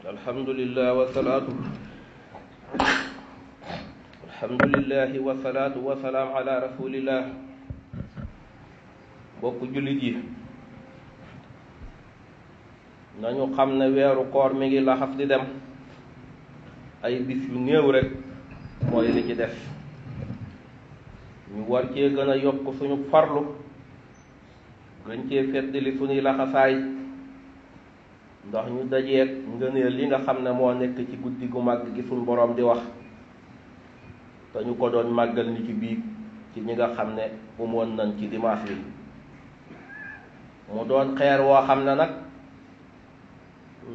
alhamdulillah wa salaatu wa salaam ala rasulillah. bokk jullit yi, nañu xam ne weeru koor mi ngi laxas di dem. ay bis yu néew rek mooy li ci def. ñu war cee gën a yokk suñu farlu, gën cee feddali suñuy laxasaay, ndax ñu dajeeg ngëneel li nga xam ne moo nekk ci guddi gu màgg gi suñu boroom di wax, te ñu ko doon màggal ni ci biig ci ñi nga xam ne umoon nañ ci dimanche bi. mu doon xeer woo xam ne nag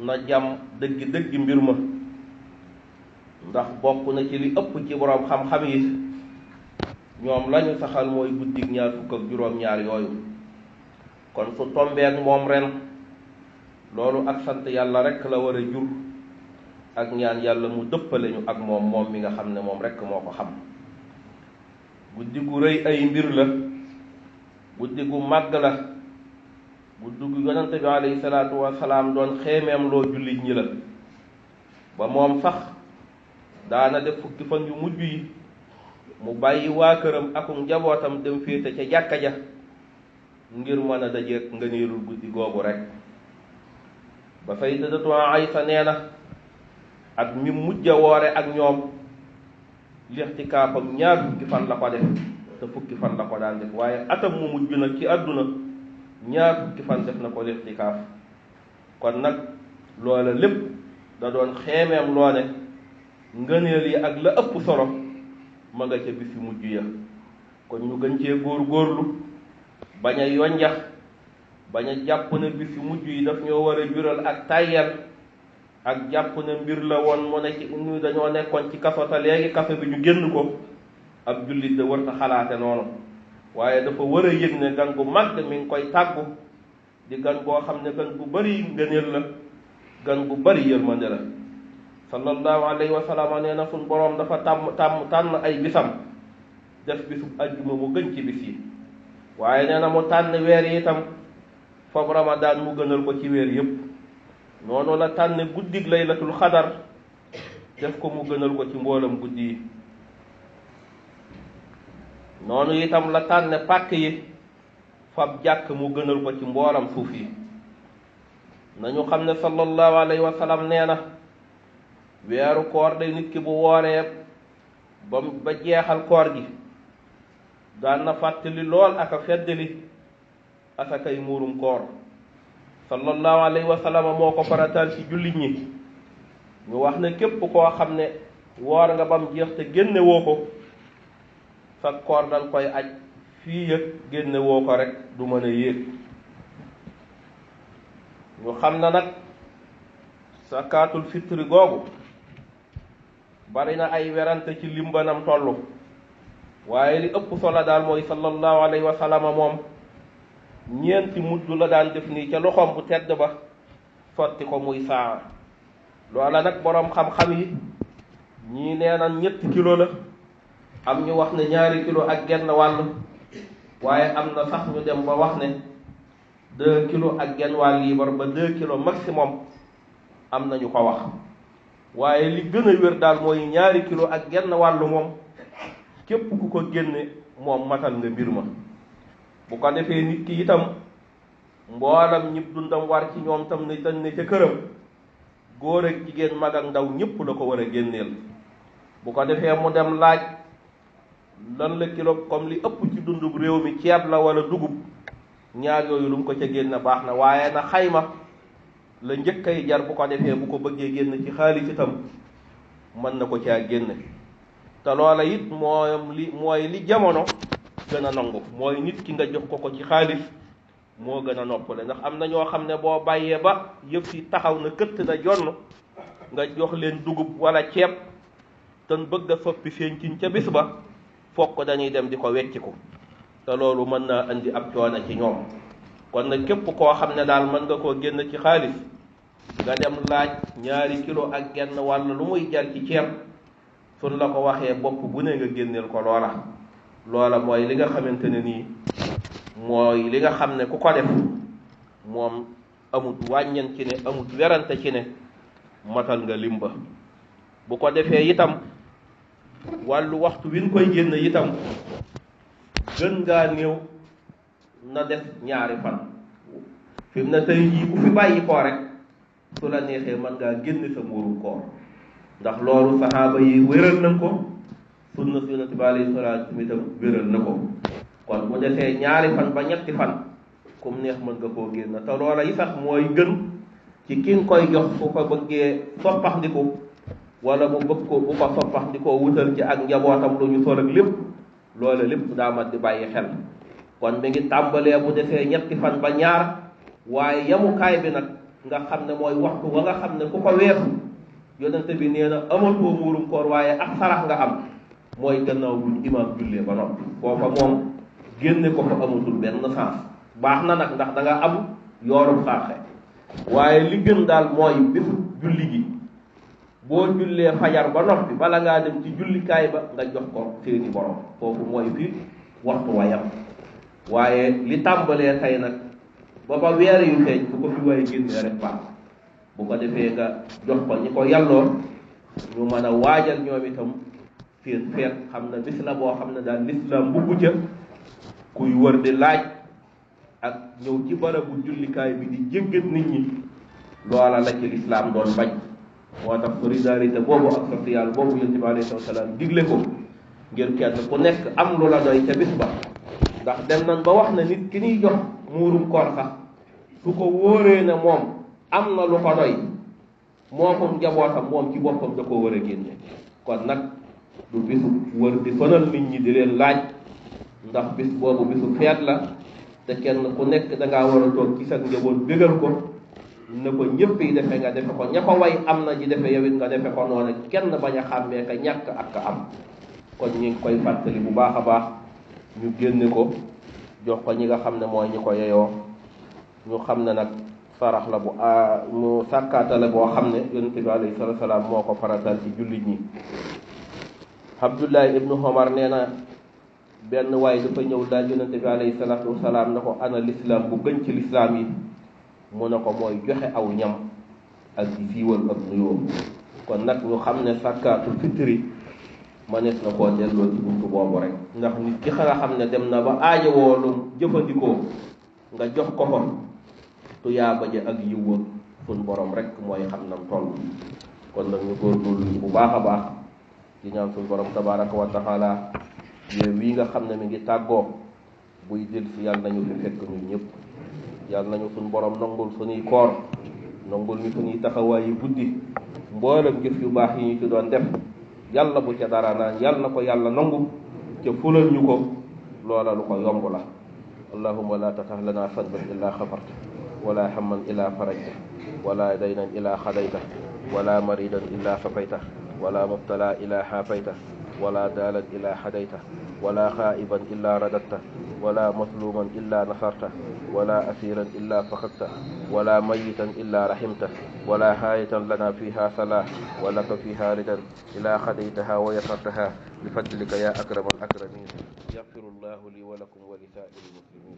na jam dëggi mbir ma, ndax bokk na ci li ëpp ci boroom xam-xam yi ñoom lañu saxal mooy guddig 26 yooyu. kon su tombeek moom ren, loolu ak sant yàlla rekk la war a jur, ak ñaan yàlla mu dëppale ñu ak moom mi nga xam ne moom rekk moo ko xam. guddi gu rëy ay mbir la, guddi gu màgg la, guddi gu yonente bi alayhi salaatu wasalaam doon xeemeem loo jullit ñi la, ba moom sax daana def fukki fan yu mujj yi mu bàyyi waa këram ak njabootam dem féete ca jàkka ja ngir mën a dajeek ngëneelul guddi googu rekk. ba Sayyidatu Aysa nee na at mi mujj a woore ak ñoom lixtikaafam 2 fukki fan la ko def, te fukki fan la ko daan def, waaye atam mu mujj nag ci àdduna 2 fukki fan def na ko lixtikaaf. kon nag loola lépp da doon xeemeem loo ne ngëneel yi ak la ëpp solo ma nga ca bis yu mujj ya. kon ñu gën cee góorlu, bañ a yonjax, bañ a jàpp ne bis yu mujj yi daf ñoo war a jural ak tàyyel, ak jàpp ne mbir la woon mu ne ci ñu dañoo nekkoon ci kaso te léegi kaso bi ñu génn ko. ab jullit da war ta xalaate noonu, waaye dafa war a yëg ne gan gu màgg mi ngi koy tàggu, di gan goo xam ne gan gu bari ngëneel la, gan gu bari yërmande la. sallallahu alayhi wa sallam nee na suñ boroom dafa tànn ay bisam, def bisub ajjuma mu gën ci bis yi, waaye nee na mu tànn weer yi itam foofu ramadaan mu gënal ko ci weer yépp. noonu la tànn guddig laylatul xadar def ko mu gënal ko ci mboolam guddi yi. noonu itam la tànn pàkk yi fab jàkk mu gënal ko ci mboolam suuf yi. nañu xam ne sallallahu alayhi wa sallam nee na weeru koor day nit ki bu wooree ba jeexal koor gi daan na fàttali lool ak a feddali asakay muurum koor. sallallahu alayhi wa sallam moo ko farataal ci jullit ñi. ñu wax ne képp koo xam ne woor nga bam jeex te génne woo ko, sa koor dañ koy aj fii yëg génne woo ko rek du mën a yéeg. ñu xam ne nag sakaatul fitri googu bari na ay werante ci limbanam tollu, waaye li ëpp solo daal mooy sallallahu alayhi wa sallam moom 4 mudd la daan def nii ca loxoom bu tedd ba sotti ko muy saa. loola nag boroom xam-xam yi ñii nee na 7 kilo la, am ñu wax ne 2 kilo ak genn wàll, waaye am na sax ñu dem ba wax ne 2 kilo ak genn wàll liibar ba 2 kilo maximum am na ñu ko wax. waaye li gën a wér daal mooy 2 kilo ak genn wàll moom képp ku ko génne moom matal nga mbir ma. bu ko defee nit ki itam mboolam ñëpp dundam war ci ñoom tam ne dañ ne ca këram, góor ak jigéen mag ak ndaw ñëpp la ko war a génneel. bu ko defee mu dem laaj lan la kilo, comme li ëpp ci dundub réew mi ceeb la wala dugub, ñaar yooyu lu mu ko ca génne baax na, waaye na xayma la njëkkay jar. bu ko defee bu ko bëggee génn ci xaalis itam mën na ko caa génne. te loola it mooy li jamono gën a nangu, mooy nit ki nga jox ko ci xaalis moo gën a noppale. ndax am na ñoo xam ne boo bàyyee ba yëf yi taxaw na këtt na jonn nga jox leen dugub wala ceeb te bëgg a soppi seen ciñ ca bis ba, fokk dañuy dem di ko wecciku, te loolu mën naa indi ab coono ci ñoom. kon nag képp koo xam ne daal mën nga koo génn ci xaalis, nga dem laaj 2 kilo ak genn wàll lu muy jar ci ceeb, suñ la ko waxee bopp bu ne nga génneel ko loola mooy li nga xamante ne nii mooy li nga xam ne ku ko def moom amut wàññan ci ne amut werante ci ne matal nga limba bu ko defee itam wàllu waxtu wi ñu koy génn itam gën ngaa néew na def ñaari fan fi mu ne tey jii ku fi bàyyi koo rek su la neexee mën ngaa génn sa muurum koor ndax loolu saxaaba yi wéral nañ ko sunna su yonent bi alayhi salaatu itam wéral na ko kon bu defee ñaari fan ba ñetti fan kum neex mën nga koo génn te loola yi sax mooy gën ci ki nga koy jox su ko bëggee soppaxndiku wala mu bëgg ko bu ko soppaxndikoo wutal ci ak njabootam lu ñu sol ak lépp loola lépp daa mat di bàyyi xel kon mi ngi tàmbalee bu defee ñetti fan ba ñaar waaye yamukaay bi nag nga xam ne mooy waxtu wa nga xam ne ku ko weesu yonente bi nee na amatoo muurum koor waaye ak sarax nga am mooy gannaaw buñ imaam jullee ba noppi foofa moom génne ko fa amatul benn sens baax na nag ndax da nga am yoonu sarxe waaye li gën daal mooy bisu julli gi boo jullee fajar ba noppi bala ngaa dem ci jullikaay ba nga jox ko seeni borom foofu mooy fi waxtu wayam waaye li tàmbalee tey nag ba ba weer yu feeñ bu ko fi waaye génnee rek baax bu ko defee nga jox ko ñi ko yàlloo ñu mën a waajal ñoom itam seen feet xam ne bis la boo xam ne daal lislaam buggu ca kuy wër di laaj ak ñëw ci barabu jullikaay bi di jéggat nit ñi loola la ci lislaam doon bañ moo tax solidarité boobu ak social boobu yonent bi alayhi salaam digle ko ngir kenn ku nekk am lu la doy ca bis ba ndax dem nañ ba wax na nit ki ñuy jox muurum koor sax su ko wóoree ne moom am na lu ko doy moo ko njabootam moom ci boppam da ko war a génne kon nag du bisu wër di sonal nit ñi di leen laaj ndax bis boobu bisu feet la te kenn ku nekk da ngaa war a toog ci sa njaboot bégal ko ne ko ñëpp yi defe nga defe ko ña ko way am na ji defe yow it nga defe ko noonu kenn bañ a xàmmee ka ñàkk ak ka am kon ñu ngi koy fàttali bu baax a baax ñu génne ko jox ko ñi nga xam ne mooy ñi ko yeyoo ñu xam ne nag sarax la bu mu sàkkaata la boo xam ne yonente bi alayhi salatu salaam moo ko faratal ci jullit ñi Abdullah ibnu Omar nee na benn waay dafa ñëw laaj yonente bi alayhi salatu wasalaam na ko ana l'islam bu gën ci l'islam yi mu ne ko mooy joxe aw ñam ak di siiwal ak nuyoo kon nag ñu xam ne sàkkaatul fitri manees na koo delloo ci buntu boobu rek ndax nit ki nga xam ne dem na ba aajowoo lu jëfandikoo nga jox ko fa tuyaaba ja ak yiw wa sun borom rek mooy xam nam toll kon nag ñu góorgóorlu ci bu baax a baax di ñaan sun borom tabaraka wa taala yooyu wii nga xam ne mi ngi tàggoo buy dil si yàlla nañu fi fekk ñun ñëpp yàlla nañu sun borom nangul suñuy koor nangul ñu suñuy taxawaay yu guddi mboolem jëf yu baax yi ñu ci doon def yàlla bu ca dara naan yàlla na ko yàlla nangu ca fulal ñu ko loola lu ko yomb la allahumma la tatah lana sanban illa xafarta wala hamman illa farajta wala daynan illa xadayta wala maridan illa safayta wala mubtala illa xaafayta wala daalan illa hadayta wala xaa'iban illa radatta wala masluman illa nasarta wala asiran illa fakakta wala mayitan illa rahimta wala haayatan lana fiha salah walaka fiha ridan ila xadaytaha wa yasartaha bifadlika ya akrama al akramin yaghfiru llahu li wa lakum wa li saa'iri muslimin